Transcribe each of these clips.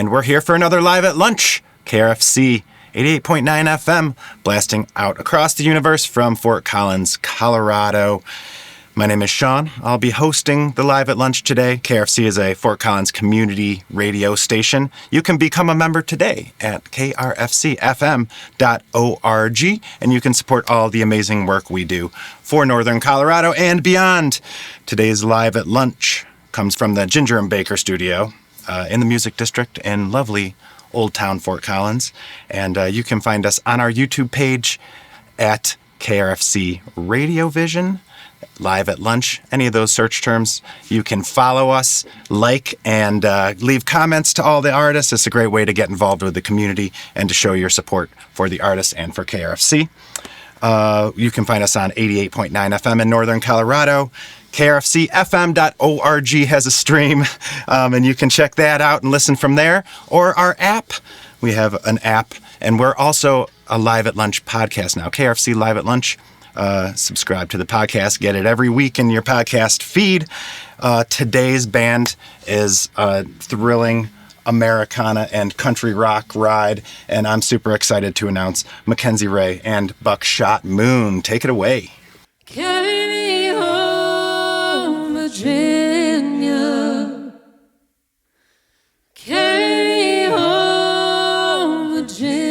And we're here for another Live at Lunch, KRFC 88.9 FM, blasting out across the universe from Fort Collins, Colorado. My name is Sean. I'll be hosting the Live at Lunch today. KRFC is a Fort Collins community radio station. You can become a member today at krfcfm.org, and you can support all the amazing work we do for Northern Colorado and beyond. Today's Live at Lunch comes from the Ginger and Baker studio in the Music District in lovely Old Town Fort Collins. And you can find us on our YouTube page at KRFC RadioVision. Live at Lunch, any of those search terms. You can follow us, like, and leave comments to all the artists. It's a great way to get involved with the community and to show your support for the artists and for KRFC. You can find us on 88.9 FM in Northern Colorado. KRFCFM.org has a stream, and you can check that out and listen from there. Or our app. We have an app, and we're also a Live at Lunch podcast now. KRFC Live at Lunch. Subscribe to the podcast. Get it every week in your podcast feed. Today's band is a thrilling Americana and country rock ride, and I'm super excited to announce Mackenzie Rae and Buckshot Moon. Take it away. Carry me home, Virginia. Carry me home, Virginia.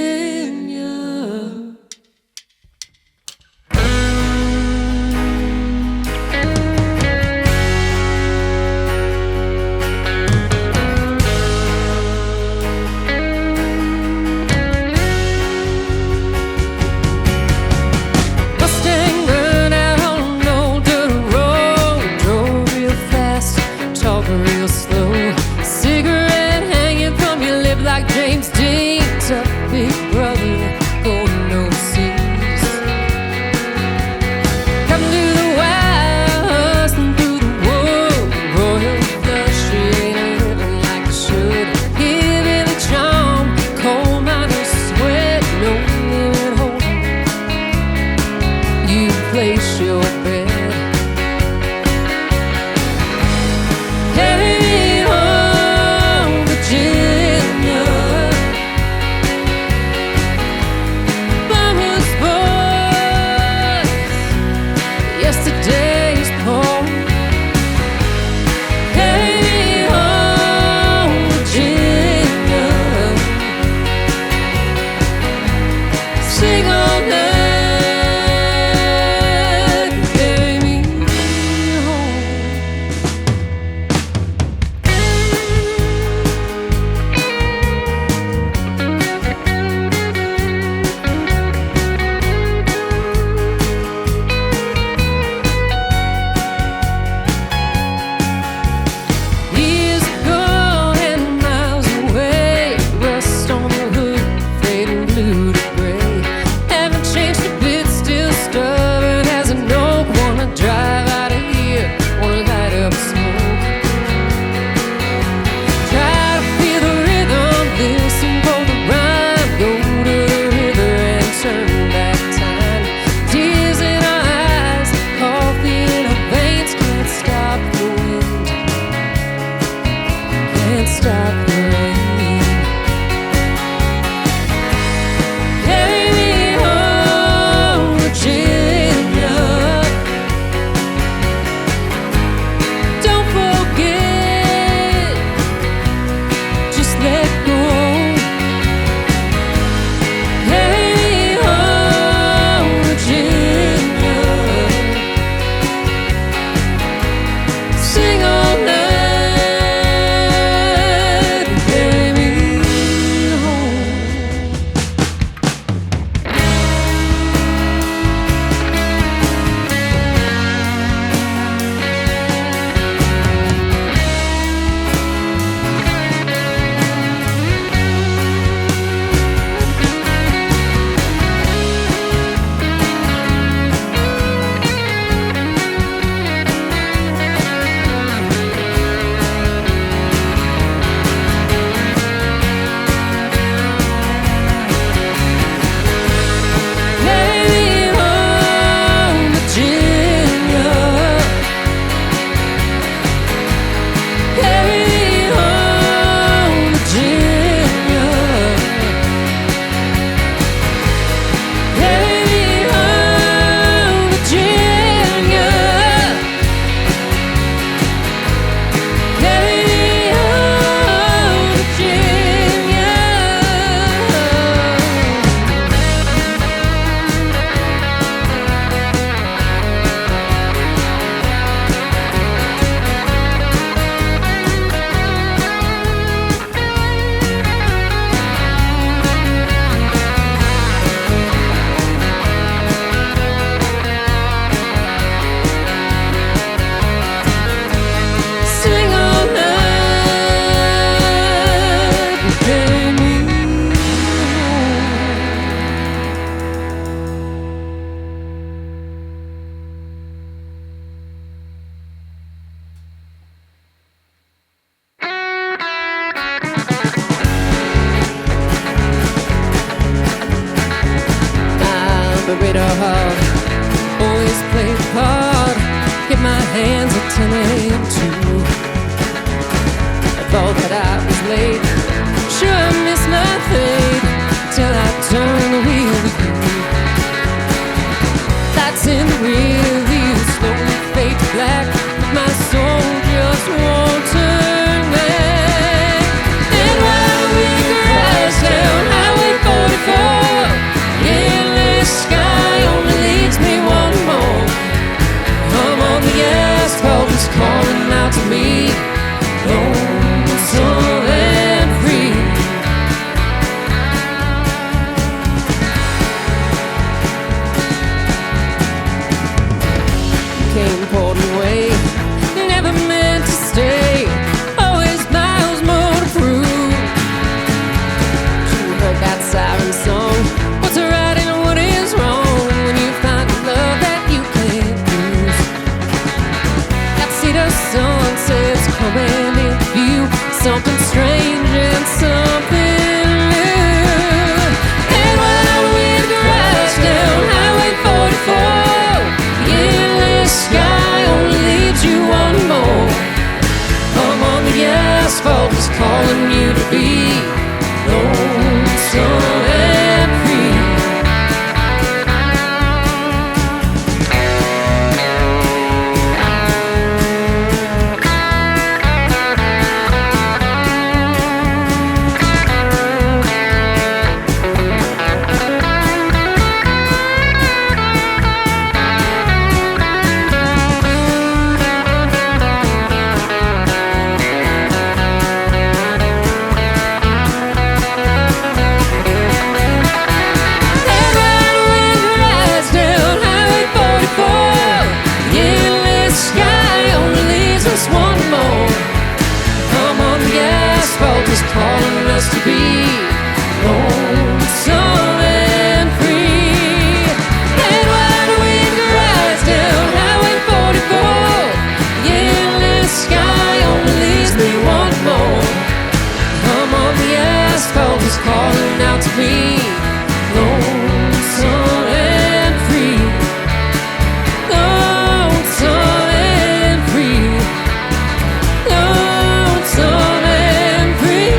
fault that I was late. Sure, I missed my fate till I turned the wheel with you. Lights in the rear view slowly fade to black. My soul just won't turn back. And while we crash down Highway 44, endless sky only leads me one more. I'm on the asphalt, it's calling out to me, lonesome and free. Came poured away, never meant to stay. Always miles more to prove. You heard that siren song. What's right and what is wrong when you find a love that you can't lose? That see the sunsets coming in view. Something strange and something new. And while we crash down Highway 44, the endless sky only leads you one more. I'm on the asphalt, is calling you to be lonesome and free. Calling us to be lonesome and free. And when we rise down Highway 44, the endless sky only leaves me one more. I'm on the asphalt, is calling out to me, lonesome and free. Lonesome and free. Lonesome and free.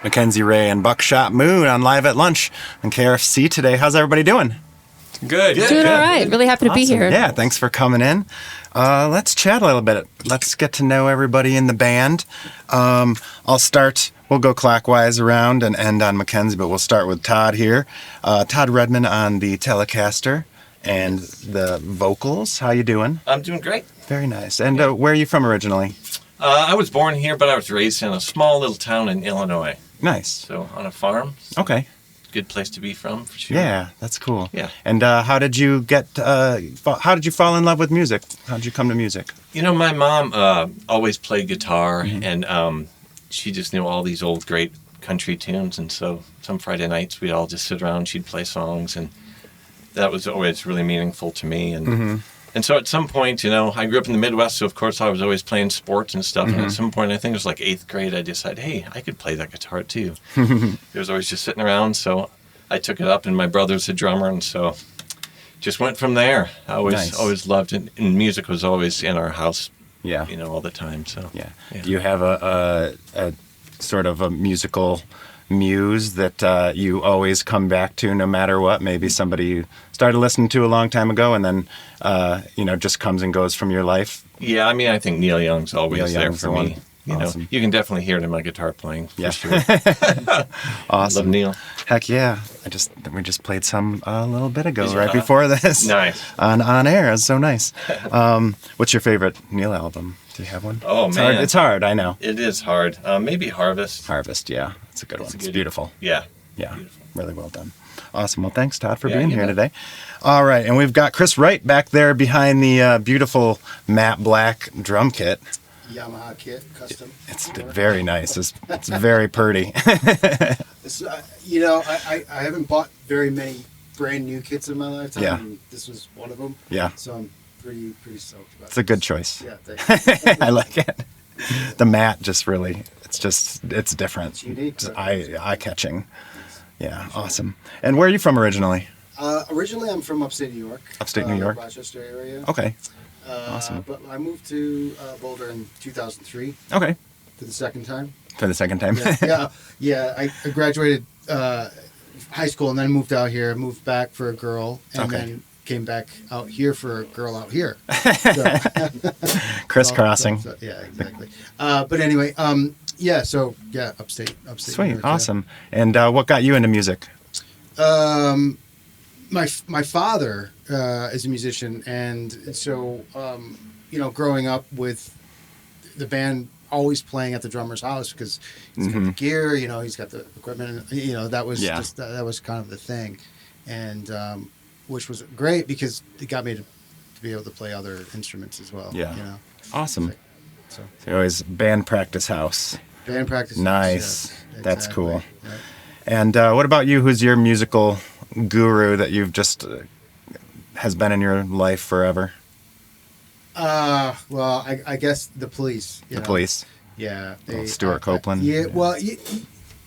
Mackenzie Rae and Buckshot Moon on Live at Lunch on KRFC today. How's everybody doing? Good. Doing all right. Really happy to be Awesome. here. Yeah, thanks for coming in. Let's chat a little bit. Let's get to know everybody in the band. I'll start. We'll go clockwise around and end on Mackenzie, but we'll start with Todd here. Todd Redman on the Telecaster and the vocals. How you doing? I'm doing great. Very nice. And where are you from originally? I was born here, but I was raised in a small little town in Illinois. Nice. So on a farm. Okay. Good place to be from, for sure. Yeah, that's cool. Yeah. And how did you get? How did you fall in love with music? How did you come to music? You know, my mom always played guitar, and she just knew all these old great country tunes. And so some Friday nights we'd all just sit around and she'd play songs, and that was always really meaningful to me. And so at some point, you know, I grew up in the Midwest, so of course I was always playing sports and stuff. And at some point, I think it was like 8th grade, I decided, hey, I could play that guitar too. It was always just sitting around, so I took it up, and my brother's a drummer, and so just went from there. I always loved it, and music was always in our house, Yeah. you know, all the time. So Yeah. Do you have a sort of a musical muse that you always come back to no matter what? Maybe somebody you started listening to a long time ago and then, just comes and goes from your life? Yeah, I mean, I think Neil Young's always Neil there Young's for the me. one. You Awesome. know, you can definitely hear it in my guitar playing, for sure. Awesome. Love Neil. Heck yeah. We just played some a little bit ago, Did you? right before this. Nice. On air. It's so nice. What's your favorite Neil album? Do you have one? Oh, it's man. It's hard, I know. It is hard. Maybe Harvest. Harvest, yeah. It's a good one. It's good- beautiful. Yeah. Yeah. Beautiful. Really well done. Awesome. Well, thanks, Todd, for Yeah, being you here bet. today. All right. And we've got Chris Wright back there behind the beautiful matte black drum kit. Yamaha kit, custom. It's very nice. It's very pretty. It's, I haven't bought very many brand new kits in my lifetime. Yeah. And this was one of them. Yeah. So I'm pretty stoked about it. It's a good choice. Yeah, thanks. I like it. The mat just really, it's different. It's unique. It's eye-catching. Yeah, awesome. And where are you from originally? Originally, I'm from upstate New York. Upstate New York? Rochester area. Okay. Awesome. But I moved to Boulder in 2003 Okay. for the second time. For the second time? Yeah. I graduated high school and then moved out here, moved back for a girl, and then came back out here for a girl out here. So, crisscrossing. Yeah, exactly. But anyway, upstate. Sweet, New York, awesome. And what got you into music? My father is a musician, and so growing up with the band always playing at the drummer's house because he's got the gear, he's got the equipment, that was just that was kind of the thing, and which was great because it got me to be able to play other instruments as well. Yeah, awesome. So you're always band practice house. Band practice. Nice, yes, that's exactly. cool. Right. And what about you? Who's your musical guru that you've just has been in your life forever? Well, I guess the Police. The Police. Yeah. Stuart Copeland. Yeah. Well,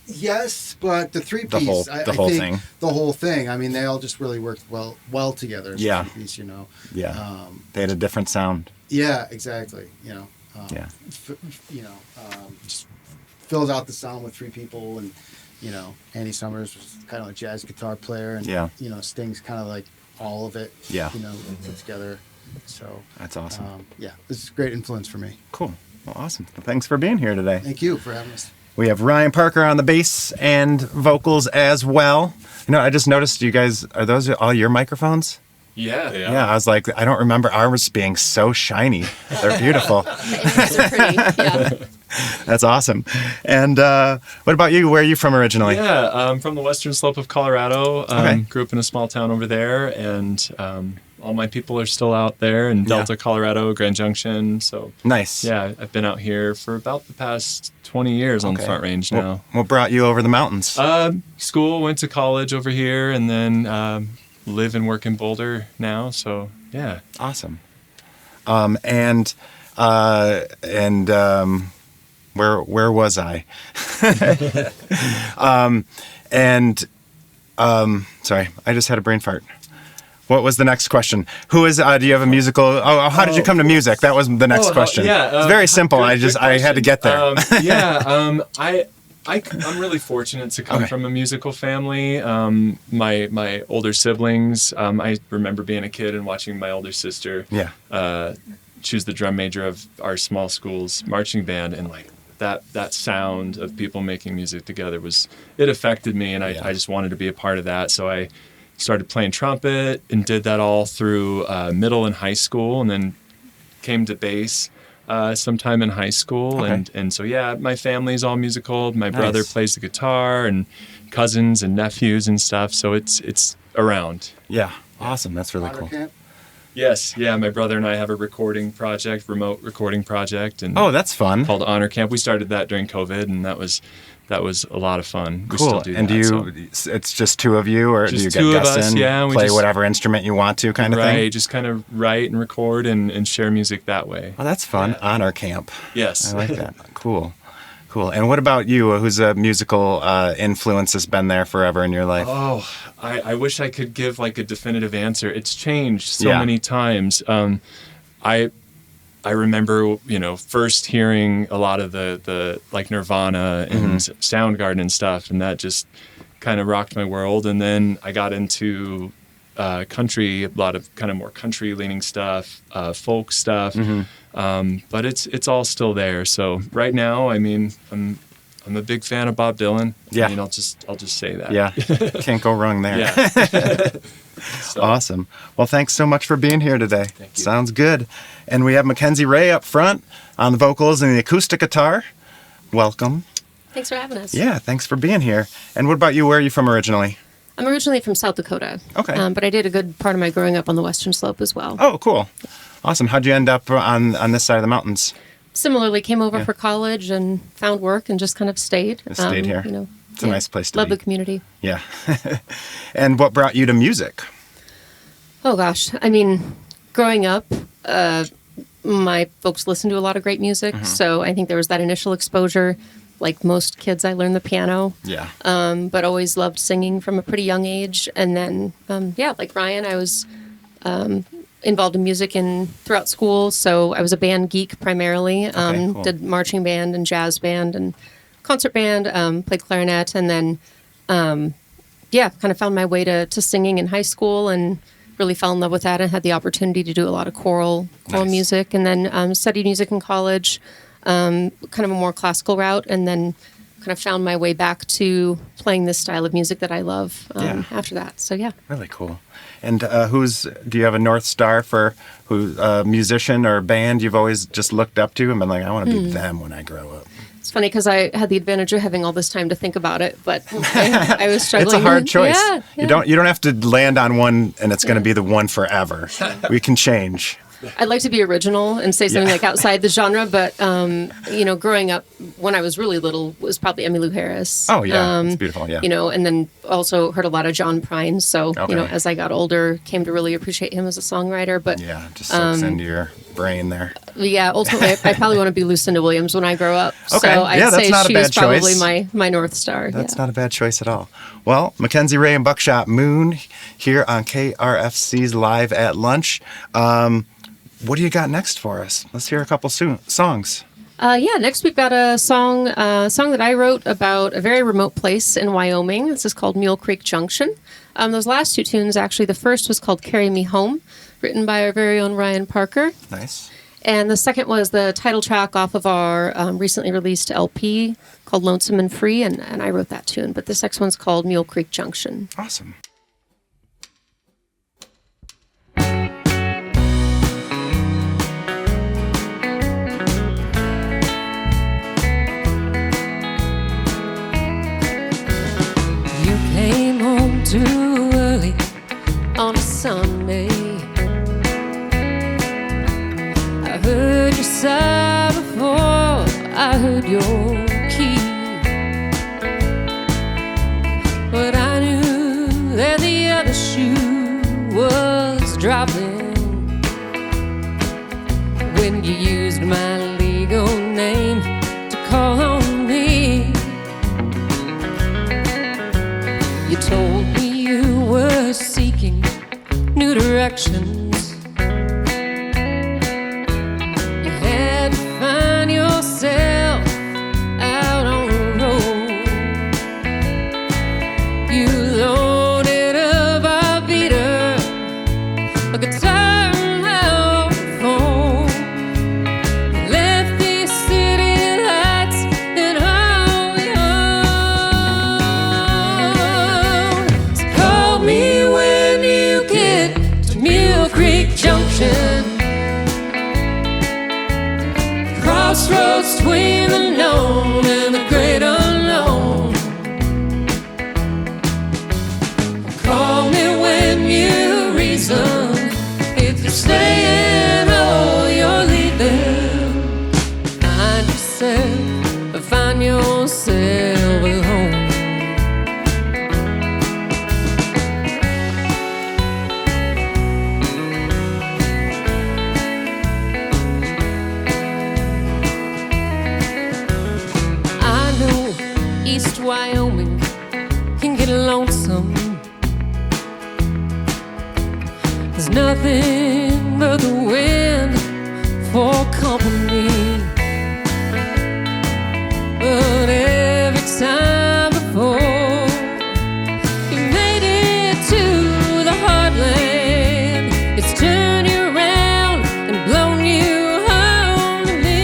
yes, but the three piece. The whole thing. The whole thing. I mean, they all just really worked well together. As a three-piece, Yeah. They had a different sound. Yeah. Exactly. Just filled out the sound with three people, and Andy Summers was kind of a jazz guitar player, and Sting's kind of like all of it. Yeah. Put together. So that's awesome. this is a great influence for me. Cool. Well, awesome. Well, thanks for being here today. Thank you for having us. We have Ryan Parker on the bass and vocals as well. I just noticed you guys, are those all your microphones? Yeah. Yeah, I was like, I don't remember ours being so shiny. They're beautiful. The images are pretty. Yeah. That's awesome. And what about you? Where are you from originally? Yeah, I'm from the western slope of Colorado. Okay. Grew up in a small town over there, and all my people are still out there in Delta, Colorado, Grand Junction. So nice. Yeah, I've been out here for about the past 20 years on the Front Range now. What brought you over the mountains? School, went to college over here, and then live and work in Boulder now. So yeah, awesome. Where was I? Sorry, I just had a brain fart. What was the next question? Who is? Do you have a musical? How did you come to music? That was the next question. It's very simple. Good I had to get there. I'm really fortunate to come from a musical family. My older siblings. I remember being a kid and watching my older sister. Choose the drum major of our small school's marching band, and like that sound of people making music together it affected me, and I just wanted to be a part of that. So I started playing trumpet and did that all through middle and high school, and then came to bass sometime in high school. And so my family's all musical. My brother plays the guitar, and cousins and nephews and stuff. So it's around. Yeah, awesome. That's really cool. Camp? Yes, my brother and I have a remote recording project, and that's fun. Called Honor Camp. We started that during COVID, and that was a lot of fun. We cool. Still do that, and it's just two of you, or do you get guests in? Yeah, play whatever instrument you want to, kind of thing. Right, just kind of write and record and share music that way. Oh, that's fun. Yeah. Honor Camp. Yes, I like that. Cool. And what about you? Whose musical influence has been there forever in your life? Oh, I wish I could give like a definitive answer. It's changed so many times. I remember, first hearing a lot of the like Nirvana and Soundgarden and stuff, and that just kind of rocked my world. And then I got into country, a lot of kind of more country-leaning stuff, folk stuff. But it's all still there. So right now, I mean, I'm a big fan of Bob Dylan. Yeah. I mean, I'll just say that. Yeah. Can't go wrong there. Yeah. So. Awesome. Well, thanks so much for being here today. Thank you. Sounds good. And we have Mackenzie Rae up front on the vocals and the acoustic guitar. Welcome. Thanks for having us. Yeah, thanks for being here. And what about you? Where are you from originally? I'm originally from South Dakota. Okay. But I did a good part of my growing up on the Western Slope as well. Oh, cool. Awesome. How'd you end up on this side of the mountains? Similarly, came over for college and found work and just kind of stayed. Stayed here. It's a nice place to love be. the community. Yeah. And what brought you to music? Oh, gosh. I mean, growing up, my folks listened to a lot of great music, so I think there was that initial exposure. Like most kids, I learned the piano. Yeah. But always loved singing from a pretty young age. And then, like Ryan, I was involved in music throughout school. So I was a band geek primarily. Cool. Did marching band and jazz band and concert band. Played clarinet, and then, kind of found my way to singing in high school and really fell in love with that and had the opportunity to do a lot of choral music. And then studied music in college. Kind of a more classical route, and then kind of found my way back to playing this style of music that I love after that. So, yeah. Really cool. And do you have a North Star for who musician or band you've always just looked up to and been like, I want to be them when I grow up? It's funny because I had the advantage of having all this time to think about it, but I was struggling. It's a hard choice. Yeah. You don't have to land on one and it's going to be the one forever. We can change. I'd like to be original and say something like outside the genre, but growing up when I was really little was probably Emmylou Harris. Oh yeah, it's beautiful. Yeah, and then also heard a lot of John Prine. So as I got older, came to really appreciate him as a songwriter. But yeah, just soaks into your brain there. Yeah, ultimately, I probably want to be Lucinda Williams when I grow up. Okay, so I'd say that's not a she bad was probably choice. my North Star. That's not a bad choice at all. Well, Mackenzie Rae and Buckshot Moon here on KRFC's Live at Lunch. What do you got next for us? Let's hear a couple songs. Next we've got a song that I wrote about a very remote place in Wyoming. This is called Mule Creek Junction. Those last two tunes, actually, the first was called Carry Me Home, written by our very own Ryan Parker. Nice. And the second was the title track off of our recently released LP called Lonesome and Free, and I wrote that tune. But this next one's called Mule Creek Junction. Awesome. Came home too early on a Sunday. I heard your sigh before I heard your key, but I knew that the other shoe was dropping when you used my legal name to call on me. You told me you were seeking new directions. You had to find yourself out on the road. You loaded up a beater, a guitar, and my phone. Left these city lights and all your own. So call me when you get to Mule Creek Junction, crossroads between the known and the great unknown. Call me when you reason, if you're staying or you're leaving. Find yourself alone. I know East Wyoming can get lonesome. There's nothing but the wind for company. But every time before you made it to the heartland, it's turned you around and blown you home to me.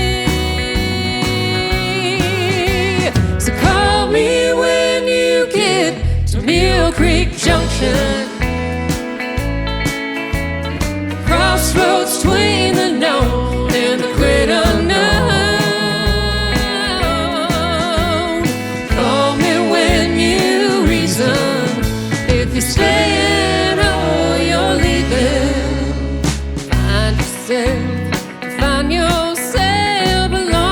So call me when you get to Mule Creek Junction, crossroads between the known and the great unknown. Call me when you reason, if you're staying or you're leaving. Find yourself alone.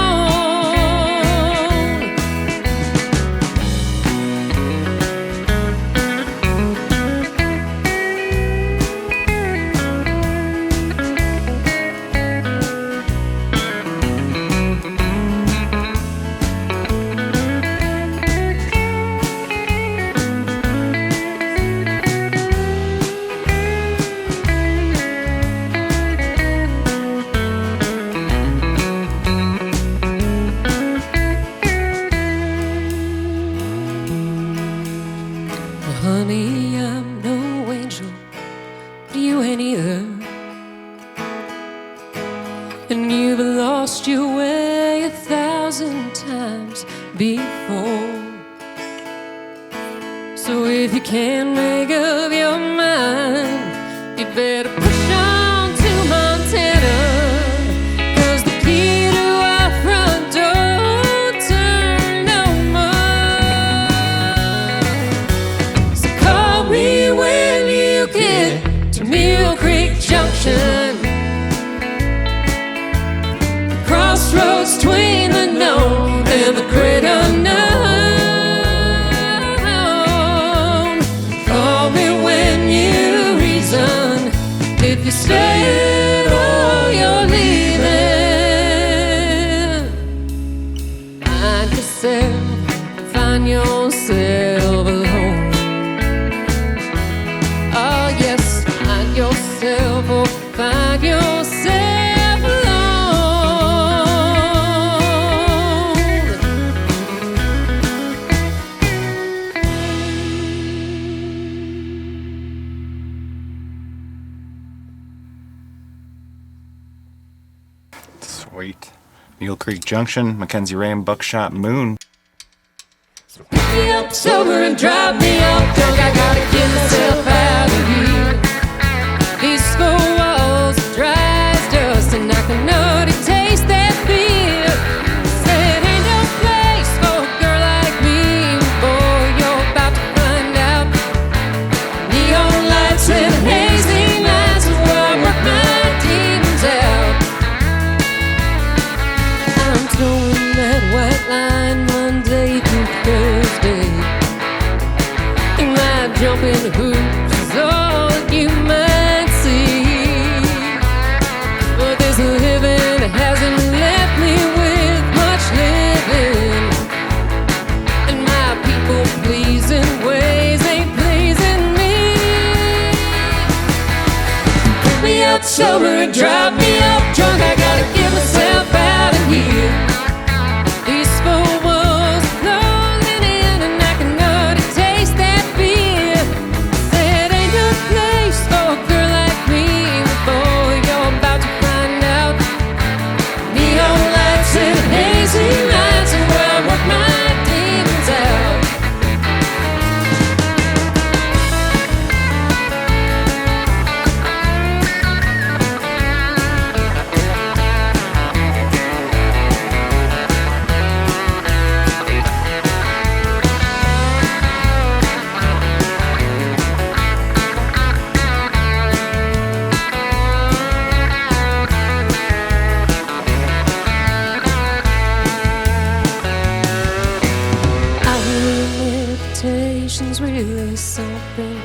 honey, I'm no angel, but you ain't either. And you've lost your way 1,000 times before. So if you can't make up your mind, you better push on to Montana, 'cause the key to our front door won't turn no more. So call me when you get to Mill Creek Junction, crossroads between the known and the great unknown. Call me when you reason, if you stay or you're leaving. Find yourself alone. Oh yes, find yourself or find yourself alone. Sweet. Mule Creek Junction, Mackenzie Rae Buckshot Moon. Pick me up sober and drop me off drunk. I gotta get myself out of here. These four walls are dry as dust, and I can already taste that beer. Said ain't no place for a girl like me. Boy, you're about to find out. Neon lights and hazy nights is where I work my demons out. I'm towing that white line Monday through Thursday. And my jumping hoops is all you might see. But this living hasn't left me with much living, and my people pleasing ways ain't pleasing me. Pick me up sober and drop me off drunk. I gotta get myself out of here. These four walls are closing in, and I can already taste that beer. Said ain't no place for a girl like me. Boy, you're about to find out. Neon lights and hazy nights are where I work my demons out. I hear meditation's really something,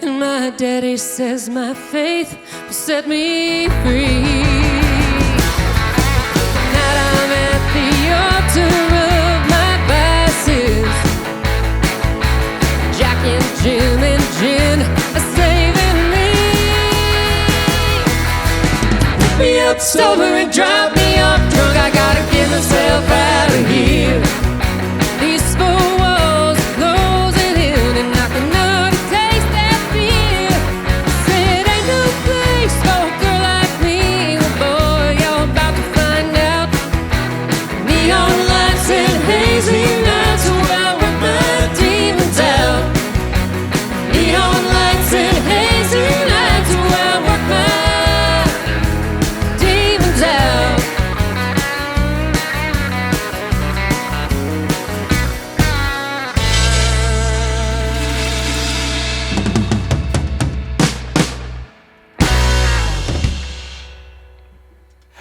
and my daddy says my faith will set me free. Tonight I'm at the altar of my vices. Jack and Jim and gin are saving me. Pick me up sober and drop me off drunk. I gotta get myself out of here. These four walls are closing in, and I can already taste that beer. Said ain't no place for a girl like me. Well, boy, you're about to find out. Neon lights and hazy nights are where I work my demons out. Neon lights and hazy nights are where I work my demons out.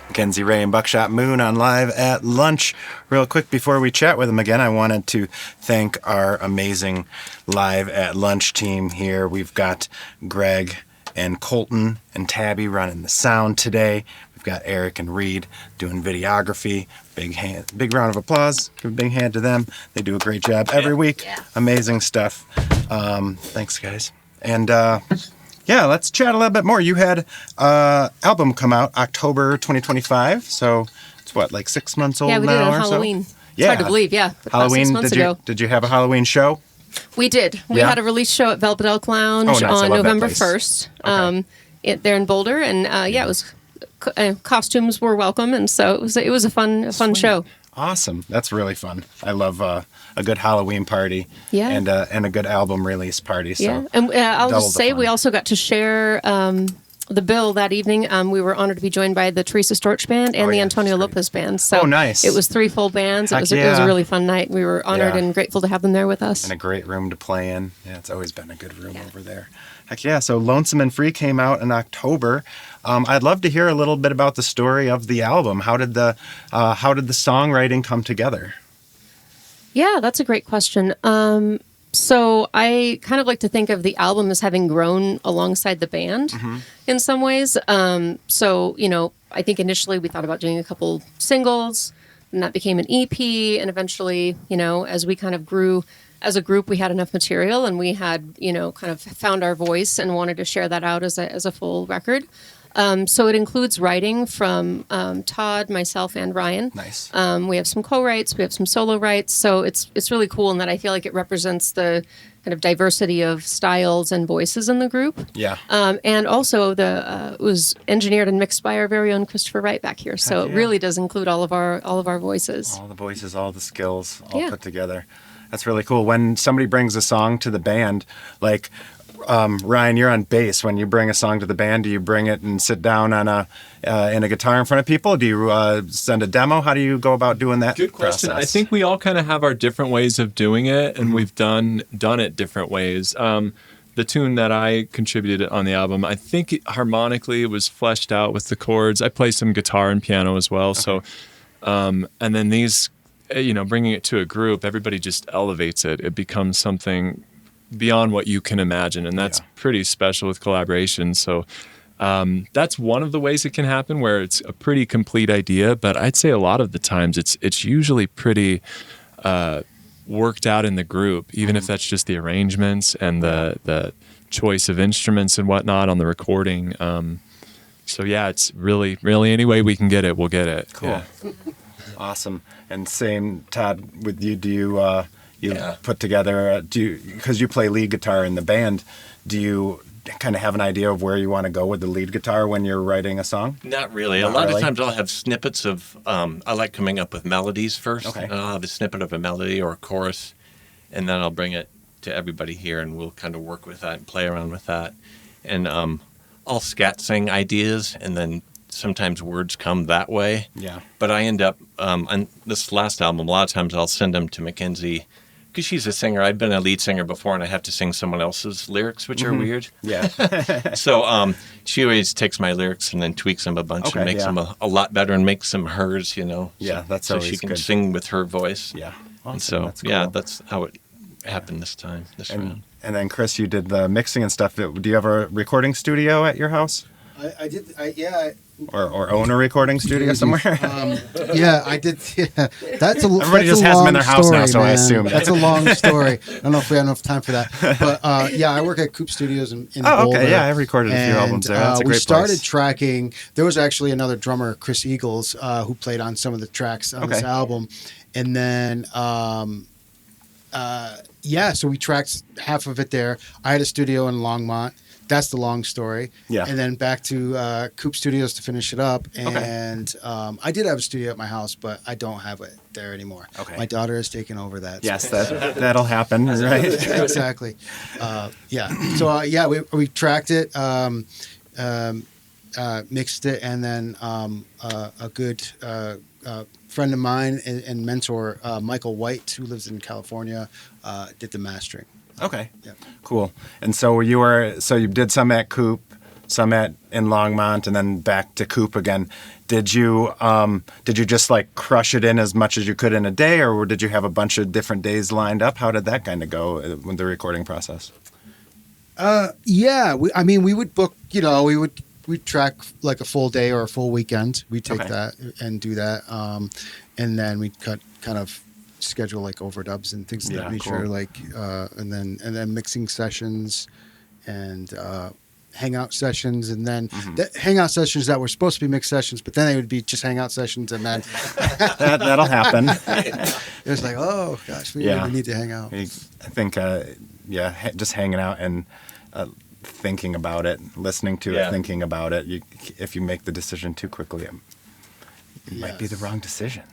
Mackenzie Rae and Buckshot Moon on Live at Lunch. Real quick before we chat with them again, I wanted to thank our amazing Live at Lunch team here. We've got Greg and Colton and Tabby running the sound today. We've got Eric and Reed doing videography. Big round of applause. Give a big hand to them. They do a great job every week. Yeah. Amazing stuff. Thanks, guys. And yeah, let's chat a little bit more. You had album come out October 2025, so it's what, like 6 months old now? Yeah, we did it on or so? Halloween. It's Yeah. hard to believe, yeah. About Halloween. 6 months ago. Did you have a Halloween show? We did. We Yeah? had a release show at Velvet Elk Lounge Oh, nice. I on love that November place. 1st. Okay. There in Boulder, and it was costumes were welcome, and so it was a fun show. Awesome. That's really fun. I love a good Halloween party. Yeah. And a good album release party. So Yeah, and I'll double just the say fun. we also got to share the bill that evening. We were honored to be joined by the Teresa Storch Band and the yeah, Antonio that's great. Lopez Band. So Oh, nice. It was 3 full bands. Heck It was a yeah. really fun night. We were honored Yeah. and grateful to have them there with us. And a great room to play in. Yeah, it's always been a good room over there. Heck yeah. So Lonesome and Free came out in October. I'd love to hear a little bit about the story of the album. How did the songwriting come together? Yeah, that's a great question. So I kind of like to think of the album as having grown alongside the band in some ways. So, I think initially we thought about doing a couple singles, and that became an EP. And eventually, as we kind of grew as a group, we had enough material, and we had, kind of found our voice and wanted to share that out as a full record. So it includes writing from Todd, myself, and Ryan. Nice. We have some co-writes, we have some solo writes. So it's really cool in that I feel like it represents the kind of diversity of styles and voices in the group. Yeah. And also it was engineered and mixed by our very own Christopher Wright back here. So Heck yeah. it really does include all of our voices. All the voices, all the skills, all Yeah. put together. That's really cool. When somebody brings a song to the band, like Ryan, you're on bass. When you bring a song to the band, do you bring it and sit down on in a guitar in front of people? Do you send a demo? How do you go about doing that? Good question. process? I think we all kind of have our different ways of doing it, and we've done it different ways. The tune that I contributed on the album, I think harmonically it was fleshed out with the chords. I play some guitar and piano as well. So, and then these, bringing it to a group, everybody just elevates it. It becomes something beyond what you can imagine, and that's pretty special with collaboration. So that's one of the ways it can happen, where it's a pretty complete idea. But I'd say a lot of the times it's usually pretty worked out in the group, even if that's just the arrangements and the choice of instruments and whatnot on the recording. So yeah, it's really any way we can get it, we'll get it. Cool. Yeah. Awesome. And same, Todd, with you, do you Yeah. put together, because you play lead guitar in the band, do you kind of have an idea of where you want to go with the lead guitar when you're writing a song? Not really. Not a lot really? of times I'll have snippets of, I like coming up with melodies first. Okay. And I'll have a snippet of a melody or a chorus, and then I'll bring it to everybody here, and we'll kind of work with that and play around with that. And I'll scat sing ideas, and then sometimes words come that way. Yeah. But I end up, on this last album, a lot of times I'll send them to Mackenzie, because she's a singer. I've been a lead singer before, and I have to sing someone else's lyrics, which are weird. Yeah. So she always takes my lyrics and then tweaks them a bunch Okay, and makes yeah. them a lot better and makes them hers, Yeah, that's so always she can good. sing with her voice. Yeah. Awesome. And so, That's cool. yeah, that's how it happened this round. And then, Chris, you did the mixing and stuff. Do you have a recording studio at your house? I did. Or own a recording studio somewhere? Yeah, I did. Yeah. That's a Everybody that's just a has them long in their house story, now, so I man. assume. That's a long story. I don't know if we have enough time for that. But yeah, I work at Coop Studios in Oh, Boulder. okay. Yeah, I recorded a few albums there. That's a we great started place. tracking. There was actually another drummer, Chris Eagles, who played on some of the tracks on this Okay. album. And then, so we tracked half of it there. I had a studio in Longmont. That's the long story. Yeah. And then back to Coop Studios to finish it up. And I did have a studio at my house, but I don't have it there anymore. Okay. My daughter has taken over that. Yes, that'll happen, right? Exactly. Yeah. So we tracked it, mixed it, and then a good friend of mine and mentor, Michael White, who lives in California, did the mastering. Okay. Yeah. Cool. And so you did some at Coop, some in Longmont, and then back to Coop again. Did you just like crush it in as much as you could in a day, or did you have a bunch of different days lined up? How did that kind of go with the recording process? Yeah. We would book. We'd track like a full day or a full weekend. We'd take Okay. that and do that, and then we'd kind of schedule like overdubs and things of Yeah, that nature, cool. like and then mixing sessions, and hangout sessions, and then the hangout sessions that were supposed to be mixed sessions, but then they would be just hangout sessions, and then That'll happen. it was like, oh gosh, we really need to hang out. I think, just hanging out and thinking about it, listening to it, thinking about it. If you make the decision too quickly, it might be the wrong decision.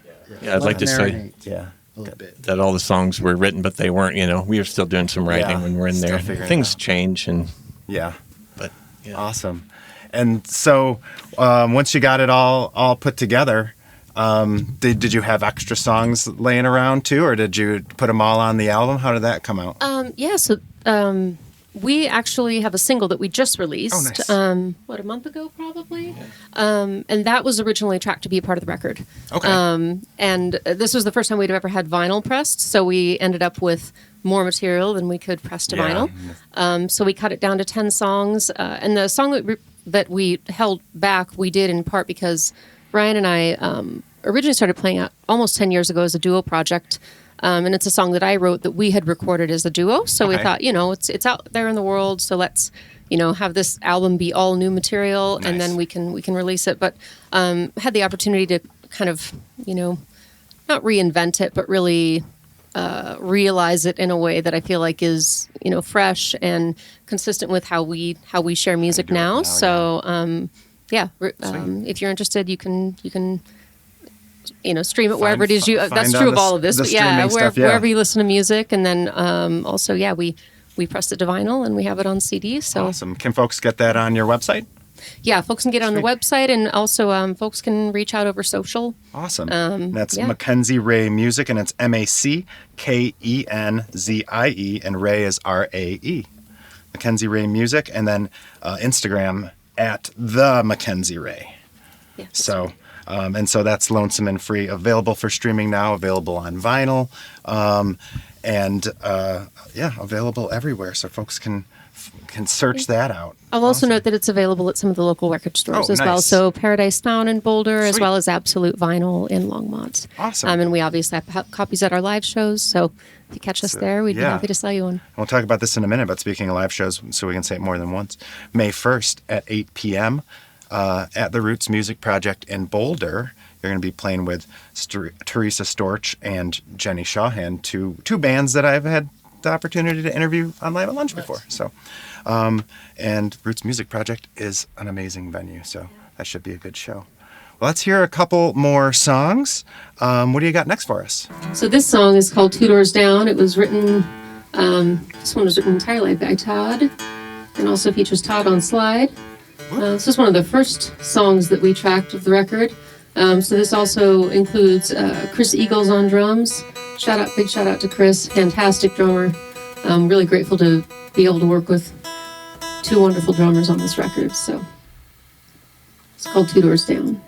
Yeah, I'd like to say A little bit. that all the songs were written, but they weren't. We were still doing some writing when we're in Still there. figuring Things it out. change, and But yeah. awesome. And so once you got it all put together, did you have extra songs laying around too, or did you put them all on the album? How did that come out? So we actually have a single that we just released. Oh, nice. A month ago, probably. And that was originally tracked to be a part of the record. Okay. And this was the first time we'd ever had vinyl pressed, so we ended up with more material than we could press to vinyl. So we cut it down to 10 songs. And the song that we held back, we did in part because Ryan and I originally started playing out almost 10 years ago as a duo project. And it's a song that I wrote that we had recorded as a duo. So we thought, it's out there in the world. So let's, have this album be all new material, and then we can release it. But had the opportunity to kind of, not reinvent it, but really realize it in a way that I feel like is, fresh and consistent with how we share music now. So if you're interested, you can. Stream it wherever it is you. That's true of all of this, but wherever you listen to music, and then also, we pressed it to vinyl and we have it on CD. So awesome! Can folks get that on your website? Yeah, folks can get it on the website, and also folks can reach out over social. Awesome. That's Mackenzie Rae Music, and it's MacKenzie, and Rae is RAE. Mackenzie Rae Music, and then Instagram at the Mackenzie Rae. Yeah. So. And so that's Lonesome and Free, available for streaming now, available on vinyl, and available everywhere, so folks can search that out. I'll also note that it's available at some of the local record stores as well. So Paradise Found in Boulder, as well as Absolute Vinyl in Longmont. Awesome. And we obviously have copies at our live shows, so if you catch us there, we'd be happy to sell you one. We'll talk about this in a minute, but speaking of live shows, so we can say it more than once, May 1st at 8 p.m., at the Roots Music Project in Boulder. You're going to be playing with Teresa Storch and Jenny Shawhan, two bands that I've had the opportunity to interview on Live at Lunch before. So, and Roots Music Project is an amazing venue, so that should be a good show. Well, let's hear a couple more songs. What do you got next for us? So this song is called 2 Doors Down. It was written, this one was written entirely by Todd, and also features Todd on slide. This is one of the first songs that we tracked of the record. So this also includes Chris Eagles on drums. Big shout out to Chris, fantastic drummer. I'm really grateful to be able to work with two wonderful drummers on this record. So it's called 2 Doors Down.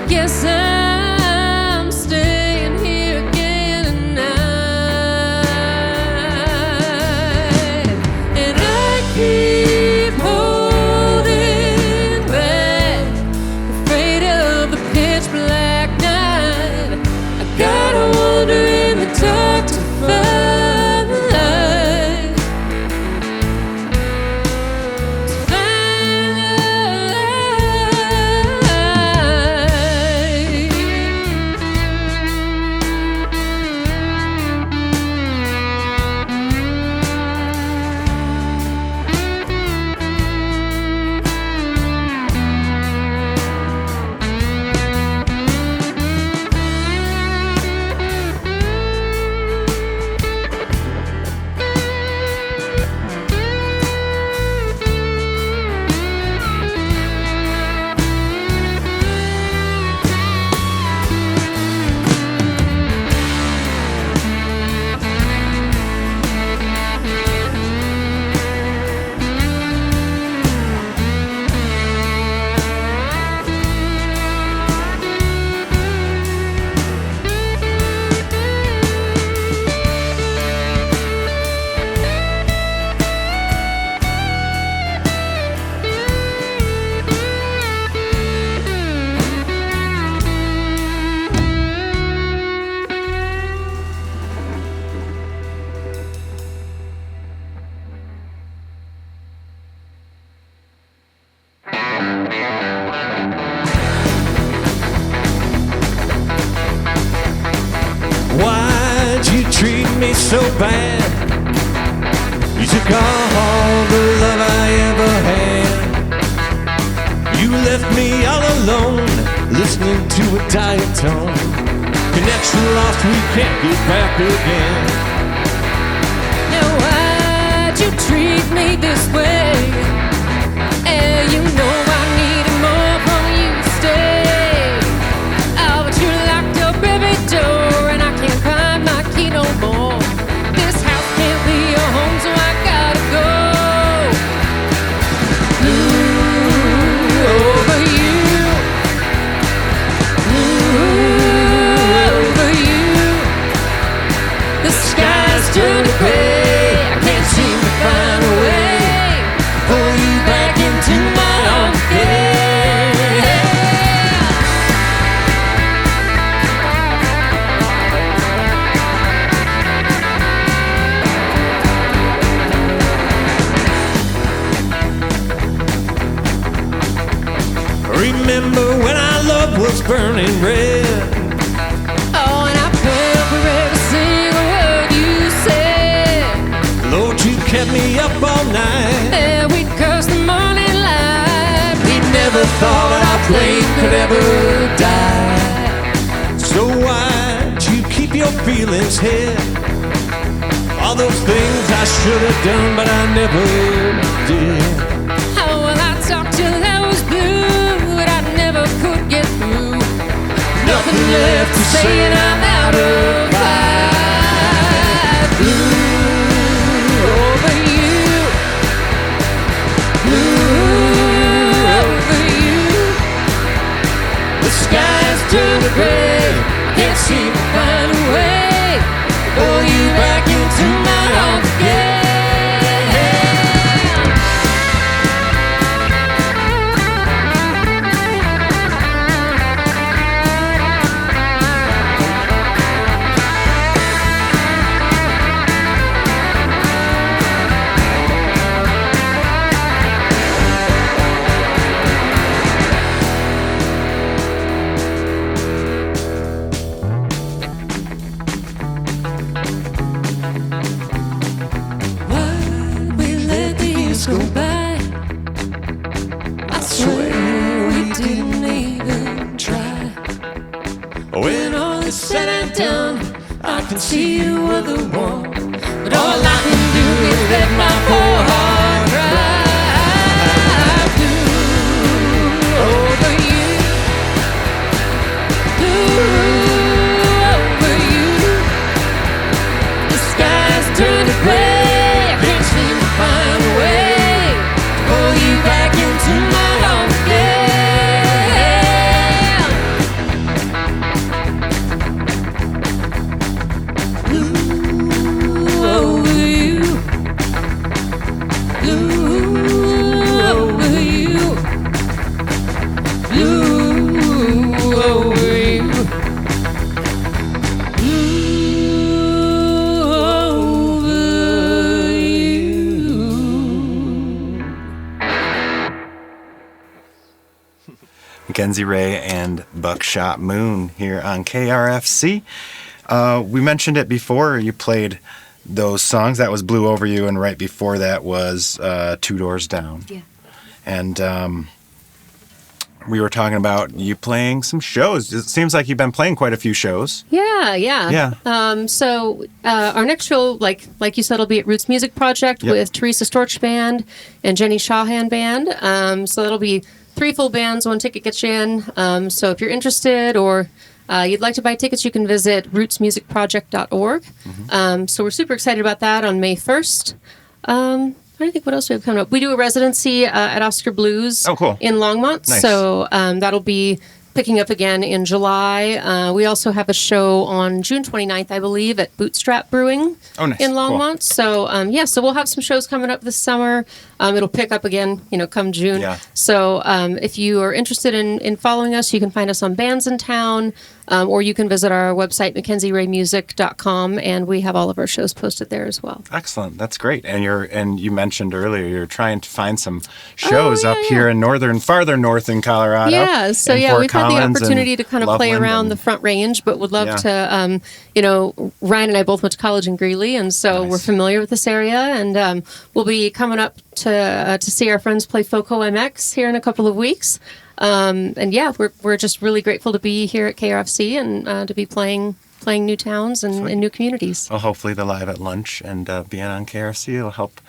guess I'm staying here again tonight, and I keep holding back, afraid of the pitch black night. I gotta wander in the dark to find the light, to find the Why'd you treat me so bad? You took all the love I ever had. You left me all alone, listening to a diatone. Connection lost, we can't get back again. Now why'd you treat me this way? And you know I needed more from you to stay. Oh, but you locked up every door and I can't find my key no more. This house can't be your home, so I gotta go. Blue over you. Blue over you. The sky's turning gray. I can't seem to find a way to pull you back into my arms again. Remember when our love was burning red? Oh, and I fell for every single word you said. Lord, you kept me up all night. And we'd curse the morning light. We never thought our flame could ever die. So why'd you keep your feelings hid? All those things I should have done, but I never did. Oh, well, I talked till I was blue, but I never could get through. Nothing left to say, and I'm out of fight. Blue over you. Blue over you. The sky's turning gray. I can't seem to find a way to pull you back into my arms again. Why'd we let the years go by? I swear we didn't even try. When all is said and done, I can see you were the one, but all I can do is let my poor heart cry. Blue over you. Blue over you. The sky's turning gray. I can't seem to find a way to pull you back into my arms again. Mackenzie Rae and Buckshot Moon here on KRFC. We mentioned it before. You played those songs. That was Blue Over You, and right before that was Two Doors Down. Yeah. And we were talking about you playing some shows. It seems like you've been playing quite a few shows. Yeah. Yeah. So our next show, like you said, will be at Roots Music Project with Teresa Storch Band and Jenny Shawhan Band. So that'll be 3 full bands, 1 ticket gets you in. So if you're interested or you'd like to buy tickets, you can visit rootsmusicproject.org. So we're super excited about that on May 1st. I don't think what else we have coming up. We do a residency at Oscar Blues in Longmont. Nice. So that'll be picking up again in July. We also have a show on June 29th, I believe, at Bootstrap Brewing in Longmont. Cool. So, so we'll have some shows coming up this summer. It'll pick up again, come June. Yeah. So if you are interested in following us, you can find us on Bands in Town, or you can visit our website, MackenzieRaeMusic.com, and we have all of our shows posted there as well. Excellent. That's great. And you mentioned earlier you're trying to find some shows up here in farther north in Colorado. Yeah. So we've had the opportunity to kind of play around the Front Range, but would love to. Ryan and I both went to college in Greeley, and so we're familiar with this area, and we'll be coming up to see our friends play Foco MX here in a couple of weeks. We're just really grateful to be here at KRFC and to be playing new towns and new communities. Well, hopefully the Live at Lunch and being on KRFC will help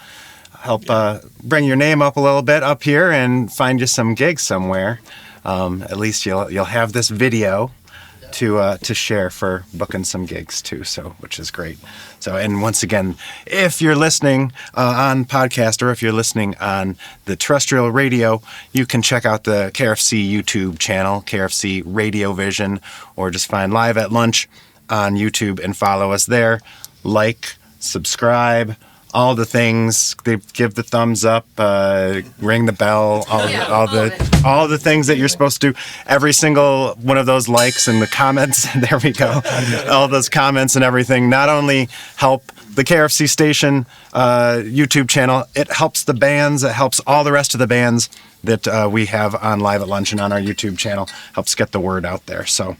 bring your name up a little bit up here and find you some gigs somewhere. At least you'll have this video to share for booking some gigs too, so which is great. So, and once again, if you're listening on podcast or if you're listening on the terrestrial radio, you can check out the KRFC YouTube channel, KRFC RadioVision, or just find Live at Lunch on YouTube and follow us there. Like, subscribe, all the things. They give the thumbs up, ring the bell, all the things that you're supposed to do. Every single one of those likes and the comments. There we go. All those comments and everything not only help the KRFC station YouTube channel, it helps the bands. It helps all the rest of the bands that we have on Live at Lunch and on our YouTube channel. Helps get the word out there. So.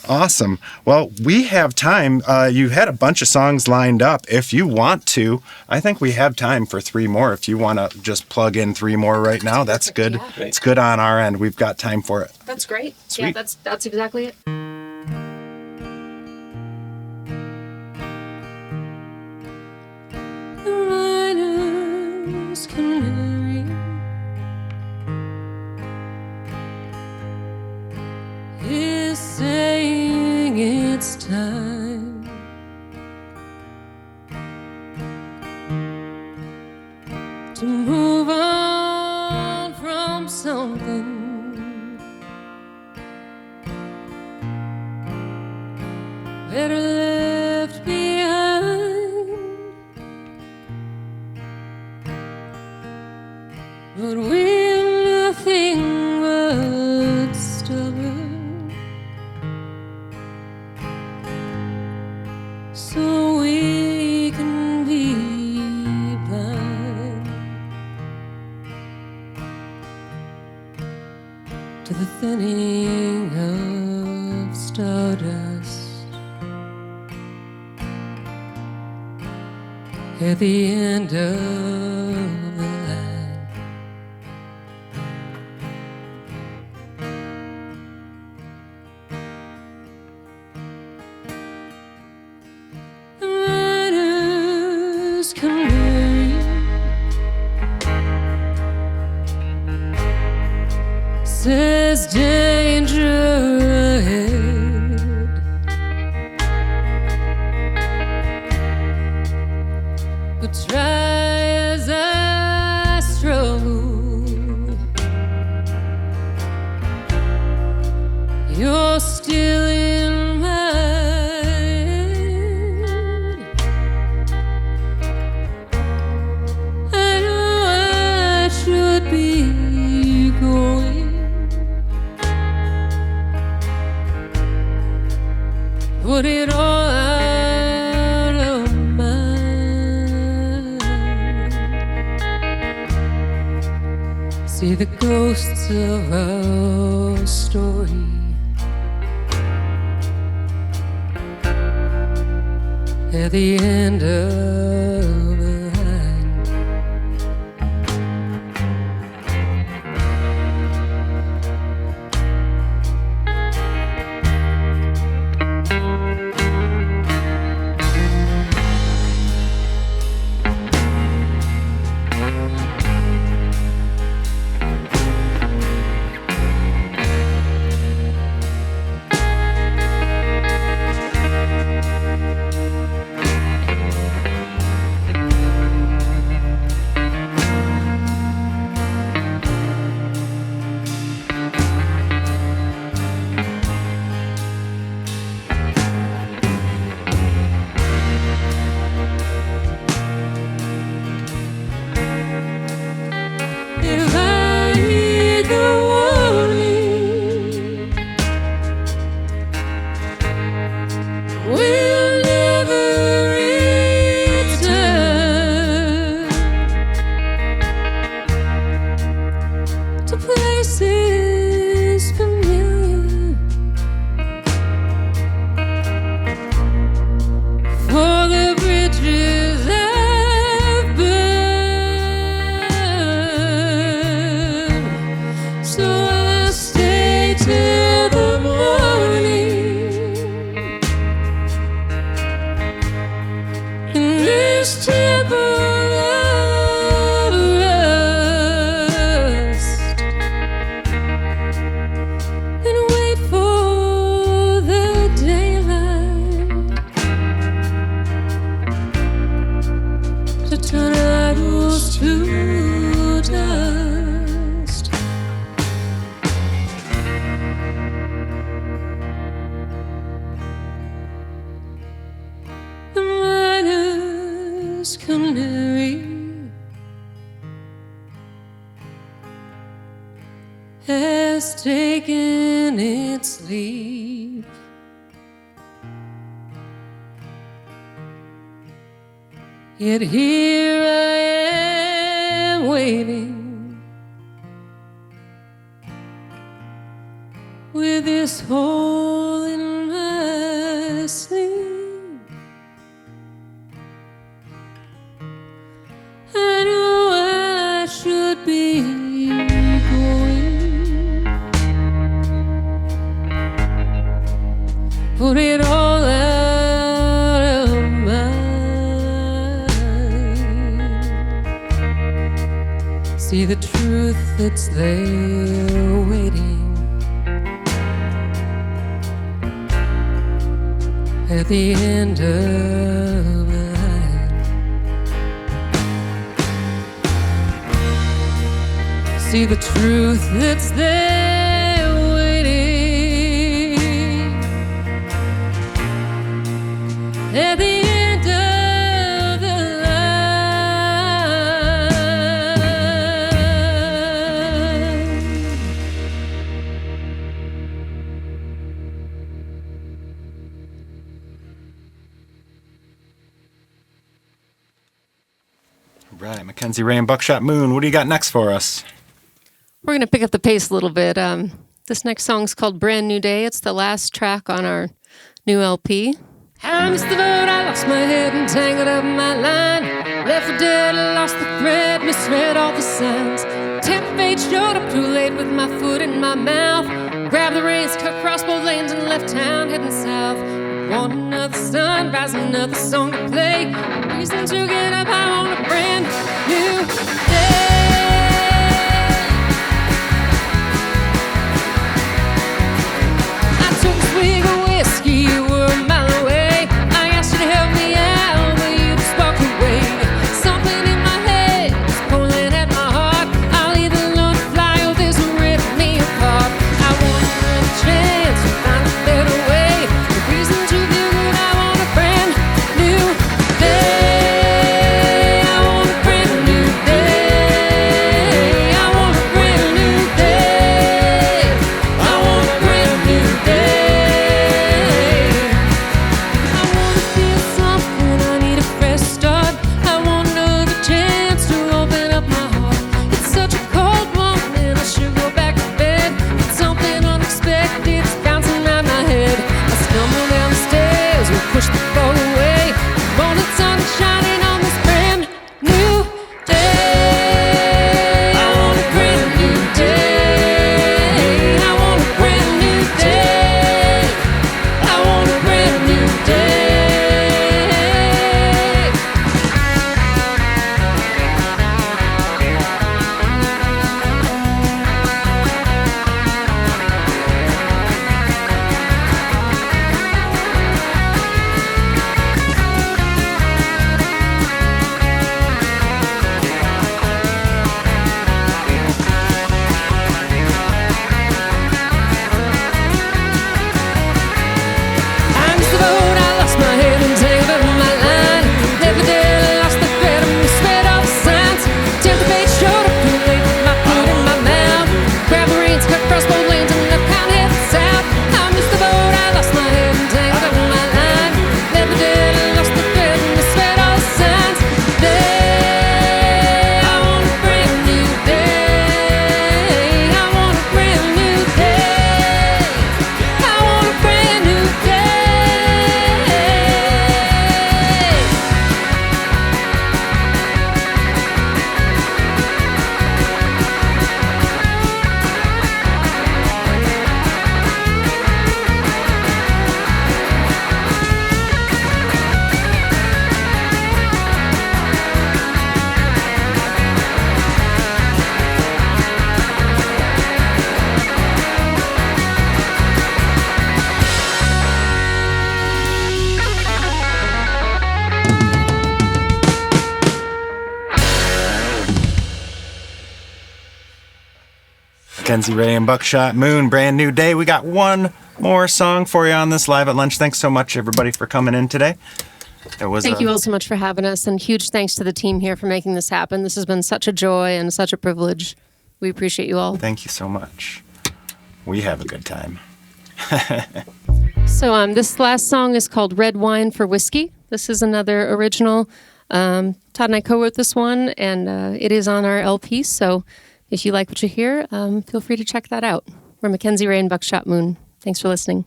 Awesome. Well, we have time. You had a bunch of songs lined up. If you want to, I think we have time for 3 more. If you want to just plug in 3 more right now, that's good. Yeah. It's good on our end. We've got time for it. That's great. Sweet. Yeah, that's exactly it. Saying it's time to move on from something better left behind, but we're nothing but stubborn. So we can be blind to the thinning of stardust at the end of the line. Says danger ahead, but try as I struggle, you're still in my head. I know I should be going, put it all out of mind. See the ghosts of our story at the end of the line. If I heed the warning, we'll never return to places familiar, for the bridges have burned. So I'll stay till the morning in this temple of rust, and wait for the daylight to turn idols to dust. The miner's canary has taken its leave. Yet here I am waiting with this hole in my sleeve. I know I should be going, put it all out of mind. See the truth that's there waiting at the end of the line. See the truth that's there waiting at the end of the line. Right, Mackenzie Rae and Buckshot Moon. What do you got next for us? We're going to pick up the pace a little bit. This next song's called Brand New Day. It's the last track on our new LP. I missed the boat, I lost my head and tangled up my line. Left for dead, I lost the thread, misread all the signs. Temp fate showed up too late with my foot in my mouth. Grabbed the reins, cut across both lanes and left town heading south. Want another sunrise, another song to play. Reason to get up, I want a brand new day. I took a swig of whiskey, you were a mile away. I asked you to help me out, but you just walked away. Something in my head is pulling at my heart. I'll either learn to fly or this will rip me apart. I want another chance to find a better way. The reason to feel good, I want a brand new day. I want a brand Mackenzie Rae and Buckshot Moon, brand new day. We got one more song for you on this Live at Lunch. Thanks so much, everybody, for coming in today. Thank you all so much for having us, and huge thanks to the team here for making this happen. This has been such a joy and such a privilege. We appreciate you all. Thank you so much. We have a good time. So this last song is called Red Wine for Whiskey. This is another original. Todd and I co-wrote this one, and it is on our LP, so if you like what you hear, feel free to check that out. We're Mackenzie Rae and Buckshot Moon. Thanks for listening.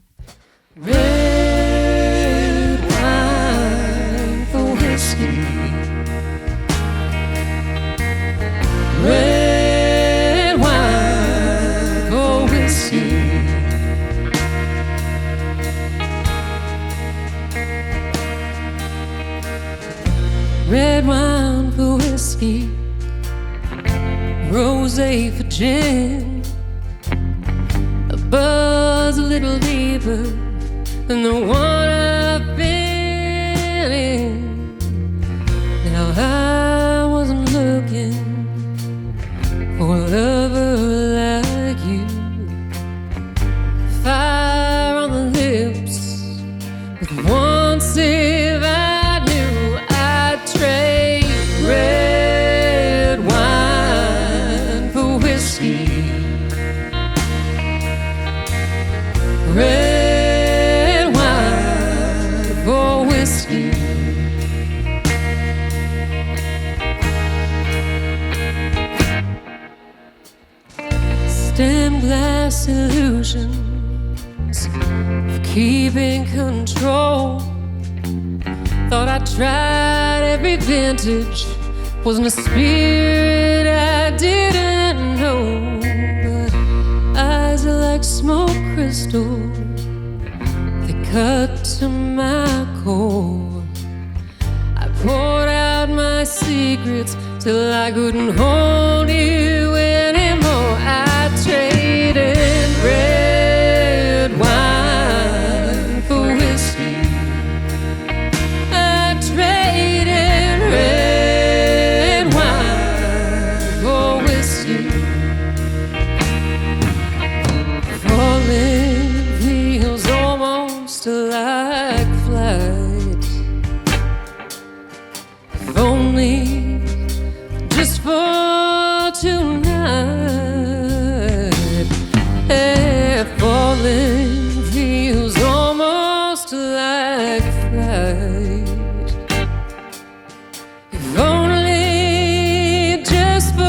Red wine for whiskey. Red wine for whiskey. Red wine for whiskey. Rosé for gin. A buzz a little deeper than the one I've been in. Now I wasn't looking for a lover like you. Fire on the lips with one sip I knew I'd trade red wine for whiskey. Red wine for whiskey. Stem glass illusions of keeping control. Thought I tried every vintage. Wasn't a spirit I didn't know. But eyes are like smoke crystal. They cut to my core. I poured out my secrets till I couldn't hold you anymore. I traded red wine for whiskey. I traded red wine for whiskey. Falling feels almost like flight. If only just for tonight. Yeah, falling feels almost like flight. If only just for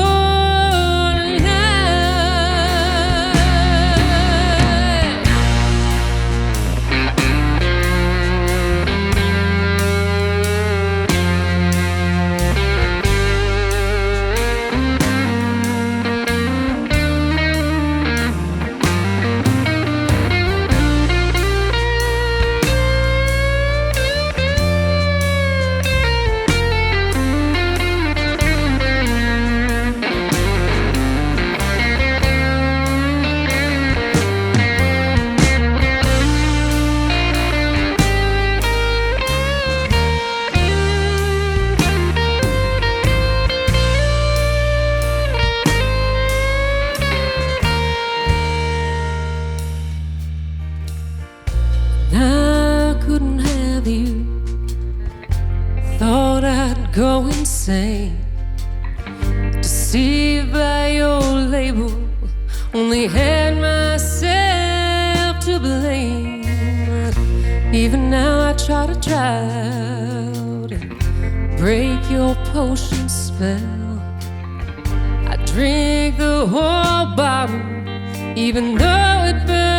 I couldn't have you. Thought I'd go insane. Deceived by your label. Only had myself to blame. But even now I try to drown and break your potion spell. I drink the whole bottle, even though it burns.